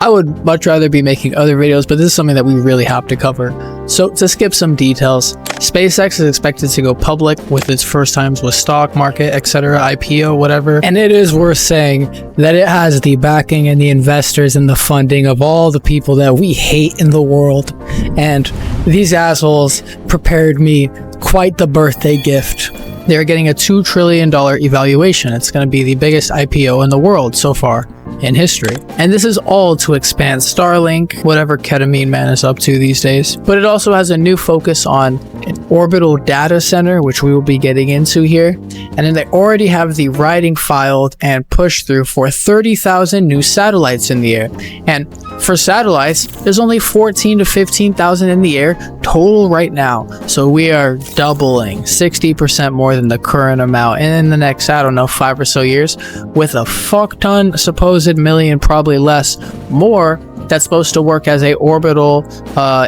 I would much rather be making other videos, but this is something that we really have to cover. So to skip some details, SpaceX is expected to go public with its first times with stock market, etc., IPO, whatever. And it is worth saying that it has the backing and the investors and the funding of all the people that we hate in the world. And these assholes prepared me quite the birthday gift. They're getting a $2 trillion evaluation. It's going to be the biggest IPO in the world so far in history. And this is all to expand Starlink, whatever ketamine man is up to these days. But it also has a new focus on an orbital data center, which we will be getting into here. And then they already have the writing filed and pushed through for 30,000 new satellites in the air. And for satellites, there's only 14 to 15,000 in the air total right now. So we are doubling, 60% more than the current amount in the next, I don't know, 5 or so years, with a fuck ton, supposed million, probably less, more that's supposed to work as a orbital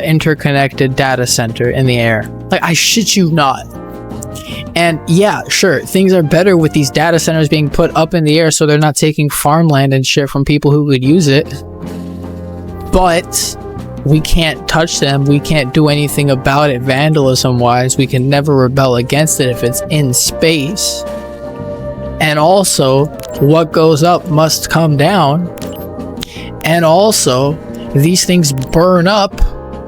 interconnected data center in the air. Like, I shit you not. And yeah, sure, things are better with these data centers being put up in the air so they're not taking farmland and shit from people who could use it. But we can't touch them. We can't do anything about it vandalism wise. We can never rebel against it if it's in space. And also, what goes up must come down. And also, these things burn up,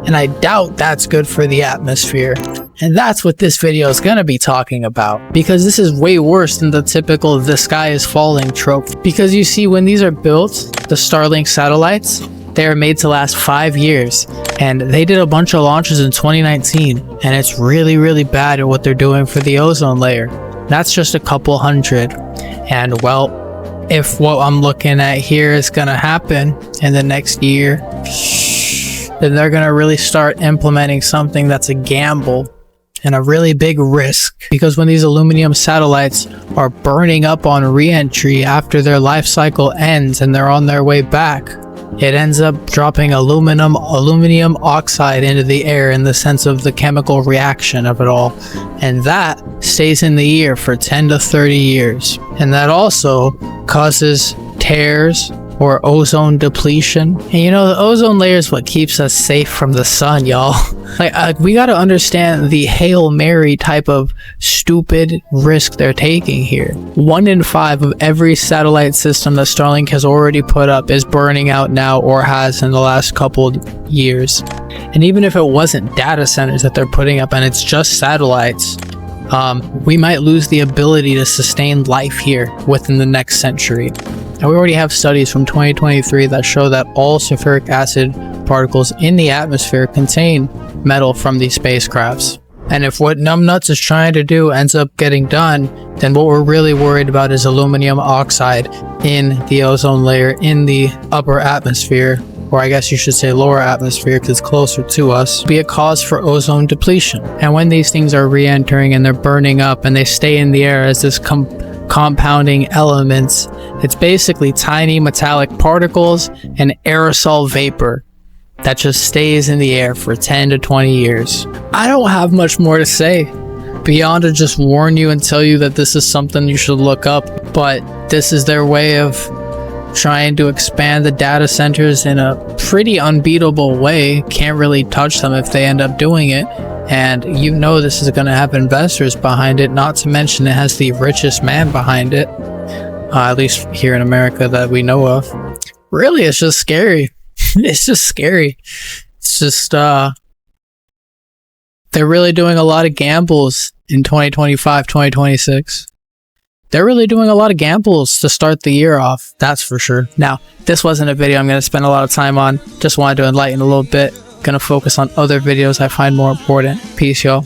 and I doubt that's good for the atmosphere. And that's what this video is gonna be talking about, because this is way worse than the typical "the sky is falling" trope. Because you see, when these are built, the Starlink satellites, they are made to last 5 years, and they did a bunch of launches in 2019, and it's really, really bad at what they're doing for the ozone layer. That's just a couple hundred. And well, if what I'm looking at here is gonna happen in the next year, then they're gonna really start implementing something that's a gamble and a really big risk. Because when these aluminum satellites are burning up on re-entry after their life cycle ends and they're on their way back, it ends up dropping aluminum oxide into the air in the sense of the chemical reaction of it all. And that stays in the air for 10 to 30 years. And that also causes tears or ozone depletion. And you know, the ozone layer is what keeps us safe from the sun, y'all. Like, we gotta understand the Hail Mary type of stupid risk they're taking here. 1 in 5 of every satellite system that Starlink has already put up is burning out now, or has in the last couple years. And even if it wasn't data centers that they're putting up and it's just satellites, we might lose the ability to sustain life here within the next century. And we already have studies from 2023 that show that all sulfuric acid particles in the atmosphere contain metal from these spacecrafts. And if what numbnuts is trying to do ends up getting done, then what we're really worried about is aluminum oxide in the ozone layer, in the upper atmosphere, or I guess you should say lower atmosphere because it's closer to us, be a cause for ozone depletion. And when these things are re-entering and they're burning up and they stay in the air as this compounding elements, it's basically tiny metallic particles and aerosol vapor that just stays in the air for 10 to 20 years. I don't have much more to say beyond to just warn you and tell you that this is something you should look up, but this is their way of trying to expand the data centers in a pretty unbeatable way. Can't really touch them if they end up doing it. And you know this is going to have investors behind it, not to mention it has the richest man behind it, at least here in America that we know of. Really, it's just scary. It's just scary. It's just, they're really doing a lot of gambles in 2025, 2026. They're really doing a lot of gambles to start the year off, that's for sure. Now, this wasn't a video I'm going to spend a lot of time on. Just wanted to enlighten a little bit. Gonna focus on other videos I find more important. Peace, y'all.